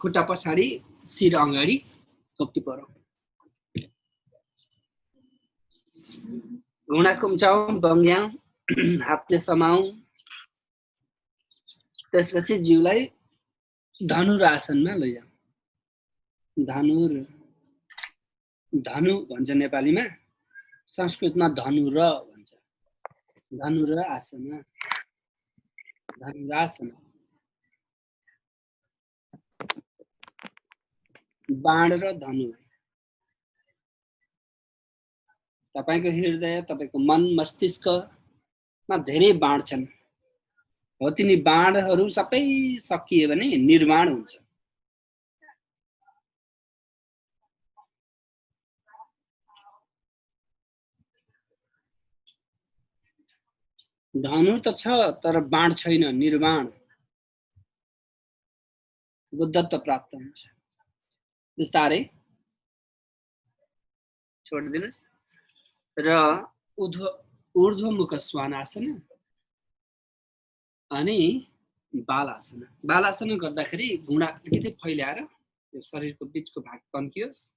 खुट्टा पछाडि, शिर अगाडि, कप्टी परौँ। घुँडा खुम्चाउँ, बङ्ग्याउँ, हातले समाउँ। त्यसपछि जिउलाई धनुर आसनमा लैजाउँ। धनुर, धनु भन्छ नेपालीमा, संस्कृतमा धनुर भन्छ। धनुर आसन, धनुरासन। बाण र धनु। तपाईको हृदय, तपाईको मन मस्तिष्कमा धेरै बाण छन्। हो तिनी बाणहरू सबै सकिए भने निर्माण हुन्छ। धनु त छ तर बाण छैन, निर्माण, बुद्धत्व प्राप्त हुन्छ। बिस्तारै छोडिदिनु। र ऊर्ध्वमुख श्वानासन, अनि बालासन गर्दाखेरि घुँडा अलिकति फैल्याएर यो शरीरको बीचको भाग तन्कियोस्।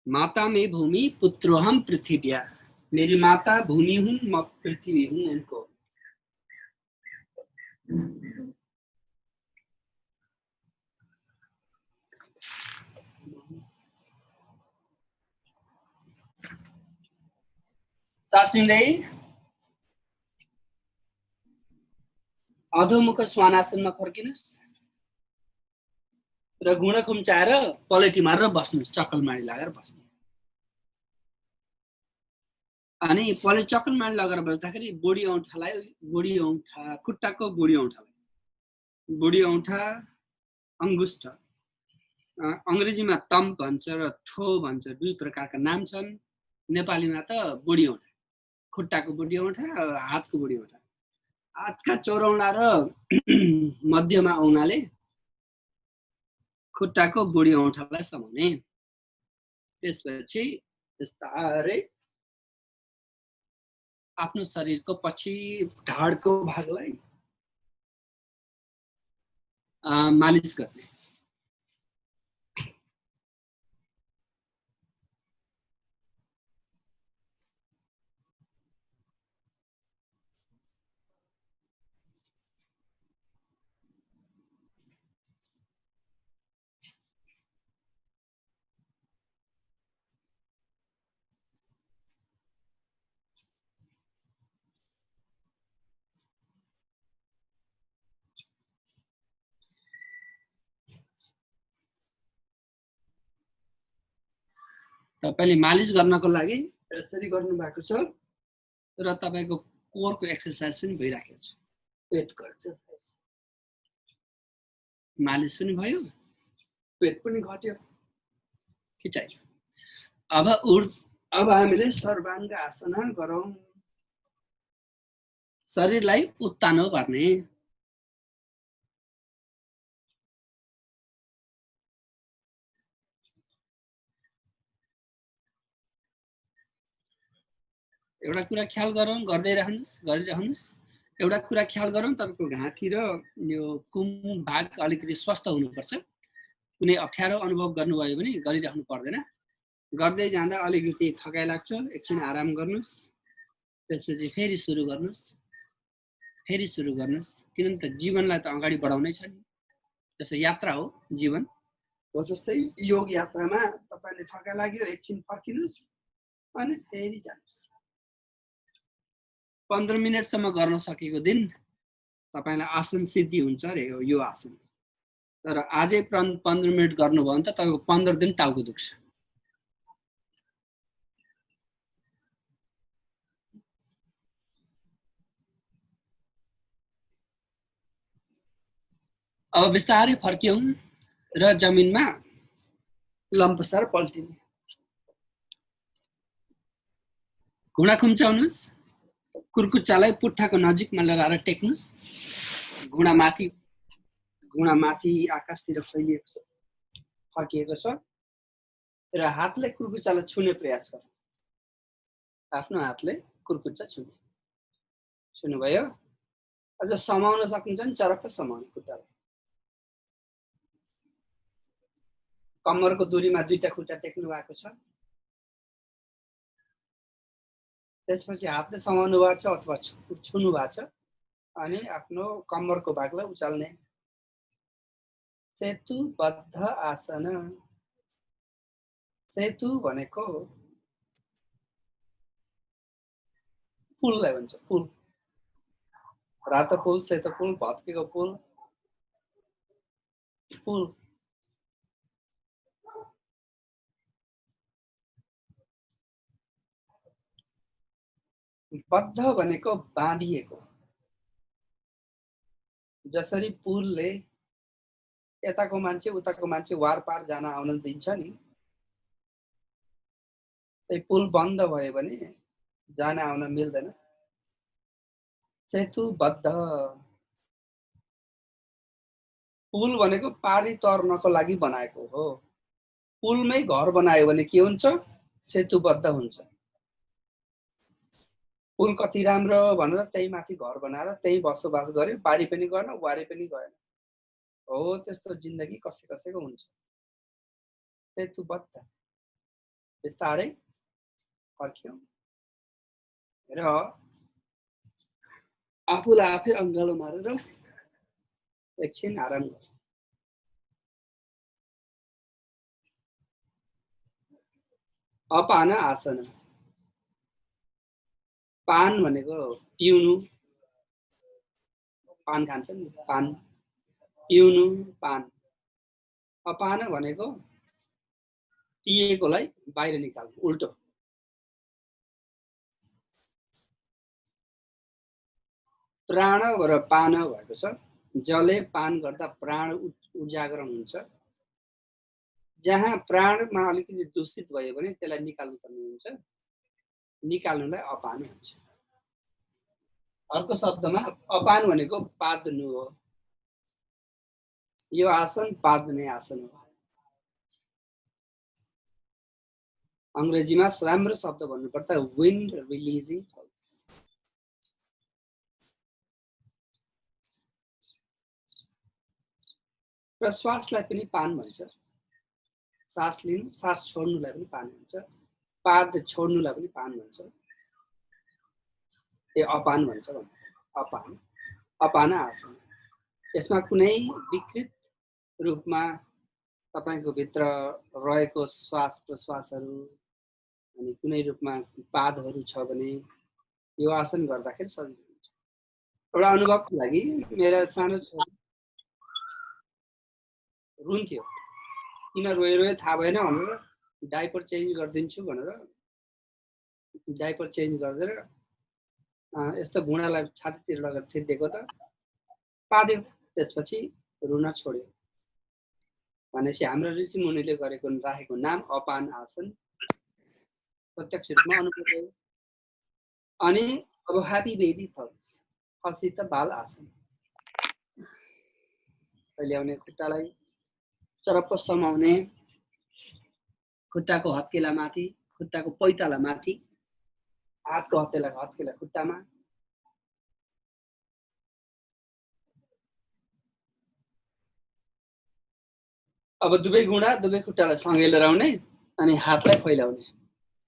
माता में भूमि पुत्रोहम पृथिव्या, मेरी माता भूमि हूँ, मैं पृथ्वी हूँ उनको। सास लिँदै अधोमुख श्वानासनमा फर्किनुस् र घुँडा खुम्चाएर पलेटी मारेर बस्नुस्, चक्कलमारी लगाएर बस्नु। अनि पले चक्कलमारी लगाएर बस्दाखेरि बुढी औँठा खुट्टाको बुढी औँठा अंगुष्ठ, अंग्रेजीमा तम्प भन्छ र ठो भन्छ, दुई प्रकारका नाम छन्। नेपालीमा त बुढी औँठा, खुट्टाको बुढी औँठा, हातको बुढी औँठा। हातका चौरौँडा र मध्यमा औँलाले खुट्टाको बुढी औँठालाई समाउने। त्यसपछि बिस्तारै आफ्नो शरीरको पछि ढाडको भागलाई मालिस गर्ने। तपाईले मालिस गर्नको लागि यसरी गर्नु भएको छ र तपाईको कोरको एक्सरसाइज पनि भइराखेको छ। पेटको एक्सरसाइज, मालिस पनि भयो, पेट पनि घट्यो, खिचाइयो। अब हामीले सर्वाङ्ग आसना गरौँ। शरीरलाई उत्तानो पार्ने। एउटा कुरा ख्याल गरौँ, गरिरहनुस्। एउटा कुरा ख्याल गरौँ, तपाईको घाँटी र यो कुम भाग अलिकति स्वस्थ हुनुपर्छ। कुनै अप्ठ्यारो अनुभव गर्नुभयो भने गरिरहनु पर्दैन। गर्दै जाँदा अलिकति थकाइ लाग्छ, एकछिन आराम गर्नुस्, त्यसपछि फेरि सुरु गर्नुस्। किनभने त जीवनलाई त अगाडि बढाउनै छ नि। जस्तो यात्रा हो जीवन, हो जस्तै योग यात्रामा तपाईले थकाइ लाग्यो, एकछिन फर्किनुस् अनि फेरि जानुस्। 15 मिनेटसम्म गर्न सकेको दिन तपाईलाई आसन सिद्धि हुन्छ रे यो आसन। तर आजै 15 मिनेट गर्नुभयो भने त तपाईको 15 दिन टाउको दुख्छ। अब बिस्तारै फर्क्यौं र जमिनमा लम्पसार पल्टिने। घुँडा खुम्चाउनुस्, कुर्कुच्चालाई पुट्ठाको नजिकमा लगाएर टेक्नुस्। घुँडा माथि आकाशतिर फैलिएको छ, फर्किएको छ र हातले कुर्कुच्चालाई छुने प्रयास गर्नु। आफ्नो हातले कुर्कुच्चा छुनुभयो। अझ समाउन सक्नुहुन्छ नि, चरक्क समाउनु खुट्टालाई। कम्मरको दूरीमा दुईटा खुट्टा टेक्नु भएको छ। त्यसपछि हातले समाउनु भएको छ अथवा छुनु भएको छ अनि आफ्नो कम्मरको भागलाई उचाल्ने। सेतुबद्ध आसन। सेतु भनेको पुललाई भन्छ, पुल। रातो पुल, सेतो पुल, भत्केको पुल, पुल। बद्ध भनेको बाँधिएको। जसरी पुलले यताको मान्छे उताको मान्छे वारपार जान आउन दिन्छ नि, त्यही पुल बन्द भयो भने जान आउन मिल्दैन। सेतुबद्ध। पुल भनेको पारी तर्नको लागि बनाएको हो। पुलमै घर बनायो भने के हुन्छ? सेतुबद्ध हुन्छ। पुल कति राम्रो भनेर त्यही माथि घर बनाएर त्यही बसोबास गर्यो, बारी पनि गर्न, वारी पनि गएन। हो त्यस्तो जिन्दगी कसैको हुन्छ। सेतुबद्ध बिस्तारै फर्क्यौँ र आफूलाई आफै अङ्गालो मारेर एकछिन आराम गर्छ। अपान आसन। पान भनेको पिउनु, पान खान्छ नि, पान पिउनु, पान। अपान भनेको पिएकोलाई बाहिर निकाल्नु, उल्टो। प्राण र पान भएको छ। जसले पान गर्दा प्राण उजागर हुन्छ। जहाँ प्राणमा अलिकति दूषित भयो भने त्यसलाई निकाल्नु पर्ने हुन्छ, निकाल्नुलाई अपान हुन्छ। अर्को शब्दमा अपान भनेको पाद्नु हो। यो आसन पाद्ने आसन हो। अंग्रेजीमा राम्रो शब्द भन्नुपर्दा विन्ड रिलिजिङ। प्रश्वासलाई पनि पान भन्छ। सास लिनु, सास छोड्नुलाई पनि पान भन्छ। पाद छोड्नुलाई पनि पान भन्छ। ए अपान भन्छ भन्नु। अपान, अपान आसन। यसमा कुनै विकृत रूपमा तपाईको भित्र रहेको श्वास प्रश्वासहरू अनि कुनै रूपमा पादहरू छ भने यो आसन गर्दाखेरि सजिलो हुन्छ। एउटा अनुभवको लागि मेरो सानो छोरी रुन्थ्यो। किन रोयो थाहा भएन भनेर डाइपर चेन्ज गरिदिन्छु भनेर डाइपर चेन्ज गरेर यस्तो घुँडालाई छातीतिर लगेर थिचिदिएको त पाद्यो। त्यसपछि रुन छोड्यो। भनेपछि हाम्रो ऋषि मुनिले गरेको राखेको नाम अपान आसन प्रत्यक्ष रूपमा अनुभव भयो। अनि अब ह्यापी बेबी फल्स, हसित बाल आसन। ल्याउने खुट्टालाई चरप्प समाउने, खुट्टाको हत्केला माथि, खुट्टाको पैताला माथि, हातको हत्केला खुट्टामा। अब दुवै घुँडा दुवै खुट्टालाई सँगै लिएर आउने अनि हातलाई फैलाउने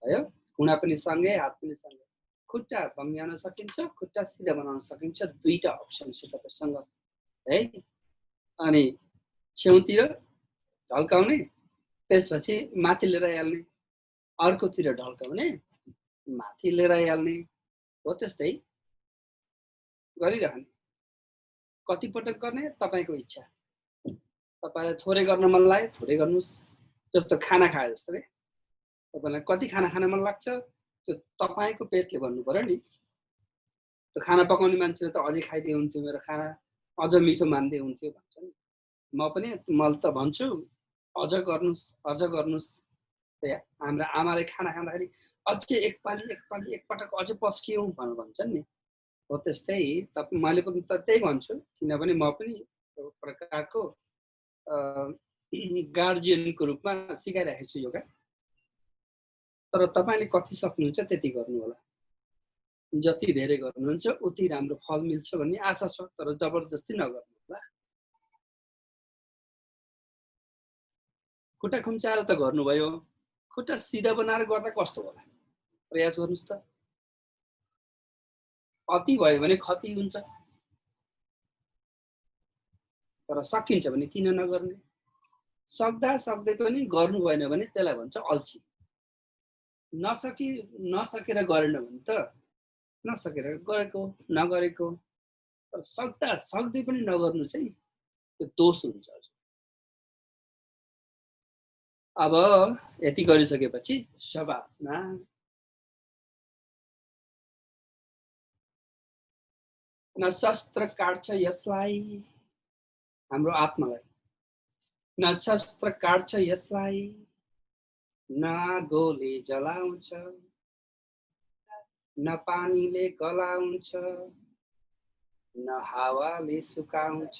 भयो। घुँडा पनि सँगै, हात पनि सँगै। खुट्टा भङ्ग्याउन सकिन्छ, खुट्टा सिधा बनाउन सकिन्छ। दुईटा अप्सन छ तपाईसँग है। अनि छेउतिर ढल्काउने, त्यसपछि माथि लिएर हाल्ने, अर्कोतिर ढल्काउने, माथि लिएर हाल्ने। हो त्यस्तै गरिरहने। कति पटक गर्ने तपाईको इच्छा। तपाईलाई थोरै गर्न मन लाग्यो थोरै गर्नुस्। जस्तो खाना खाए जस्तो के तपाईलाई कति खाना खान मन लाग्छ त्यो तपाईको पेटले भन्नु पर्यो नि। त्यो खाना पकाउने मान्छेले त अझै खाइदिए हुन्थ्यो, मेरो खाना अझ मिठो मान्दै हुन्थ्यो भन्छ नि। म त भन्छु अझ गर्नुस्। हाम्रा आमाले खाना खाँदाखेरि अझै एकपटक अझ पस्कियौँ भनेर भन्छन् नि। हो त्यस्तै मैले पनि त त्यही भन्छु, किनभने म पनि प्रकारको गार्जियनको रूपमा सिकाइरहेको छु योगा। तर तपाईले कति सक्नुहुन्छ त्यति गर्नु होला। जति धेरै गर्नुहुन्छ उति राम्रो फल मिल्छ भन्ने आशा छ, तर जबरजस्ती नगर्नु होला। खुट्टा खुम्चाएर त गर्नुभयो, खुट्टा सिधा बनाएर गर्दा कस्तो होला प्रयास गर्नुस् त। अति भयो भने खति हुन्छ, तर सकिन्छ भने किन नगर्ने। सक्दै पनि गर्नु भएन भने त्यसलाई भन्छ अल्छी। नसकेर गरेन भने त नसकेर गरेको नगरेको। तर सक्दै पनि नगर्नु चाहिँ त्यो दोष हुन्छ। अब यति गरिसकेपछि शबासना। न शस्त्र काट्छ यसलाई, हाम्रो आत्मालाई। न शस्त्र काट्छ यसलाई, न आगोले जलाउँछ, न पानीले गलाउँछ, न हावाले सुकाउँछ।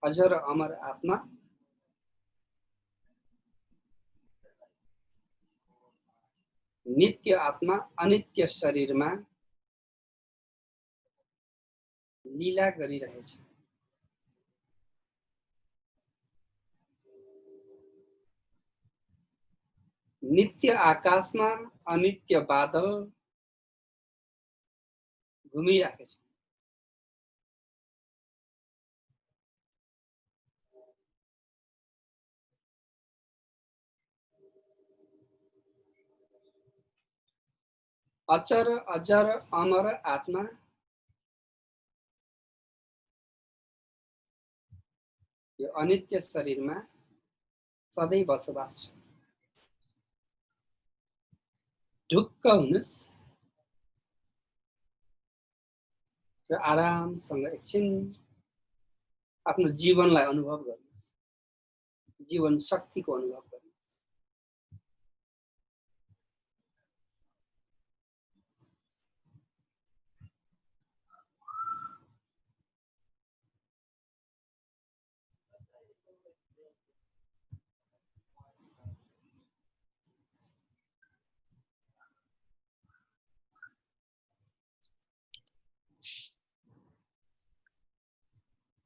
अजर अमर आत्मा नित्य आत्मा अनित्य शरीरमा लीला गरिरहेछ। नित्य आकाशमा अनित्य बादल घुमिरहेको छ। अचर अजर अमर आत्मा यो अनित्य शरीरमा सधैँ बसोबास छ। ढुक्क हुनुस् र आरामसँग एकछिन आफ्नो जीवनलाई अनुभव गर्नुस्, जीवन शक्तिको अनुभव गर्नुस्।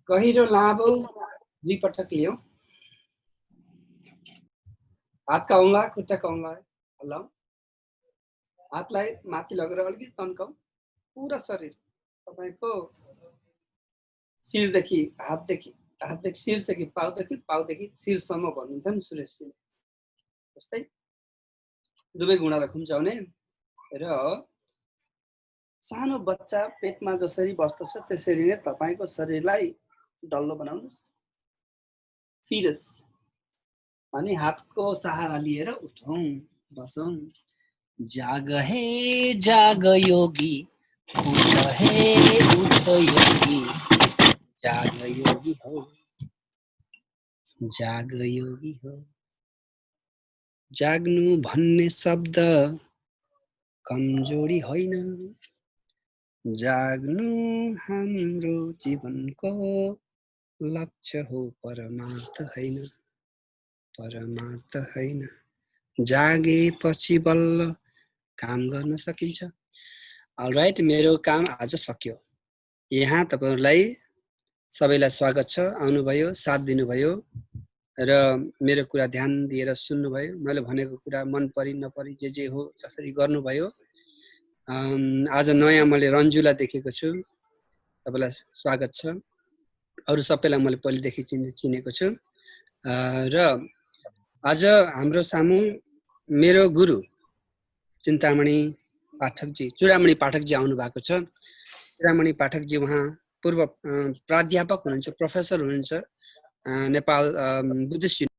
गहिरो लामो 2 पटक लियौं। हातका औँला खुट्टाका औँला हल्लाउँ। हातलाई माथि लगेर अलिकति तन्काउँ। पुरा शरीर तपाईको शिरदेखि हातदेखि शिरदेखि पाउदेखि शिरसम्म भन्नुहुन्छ नि सुरेशजीले, जस्तै दुवै गुणालाई खुम्चाउने र सानो बच्चा पेटमा जसरी बस्दछ त्यसरी नै तपाईको शरीरलाई डल्लो बनाउनुस्। फिरस अनि हातको सहारा लिएर उठौं, बसौं। जाग हे जाग योगी, उठ हे उठ योगी, जाग योगी हो, जाग योगी हो। जाग्नु भन्ने शब्द कमजोरी होइन, जाग्नु हाम्रो जीवनको लक्ष्य हो, परमार्थ होइन, परमार्थ होइन। जागेपछि बल्ल काम गर्न सकिन्छ। अलराइट, मेरो काम आज सक्यो। यहाँ तपाईहरुलाई सबैलाई स्वागत छ। आउनुभयो, साथ दिनुभयो र मेरो कुरा ध्यान दिएर सुन्नुभयो। मैले भनेको कुरा मन परि नपरि जे हो जसरी गर्नुभयो। आज नयाँ मैले रन्जुलाई देखेको छु, तपाईलाई स्वागत छ। अरु सबैलाई मैले पहिलेदेखि चिनेको छु र आज हाम्रो सामु मेरो गुरु चिन्तामणि पाठकजी, चूडामणि पाठकजी आउनु भएको छ। चूडामणि पाठकजी उहाँ पूर्व प्राध्यापक हुनुहुन्छ, प्रोफेसर हुनुहुन्छ नेपाल बुद्धिस्ट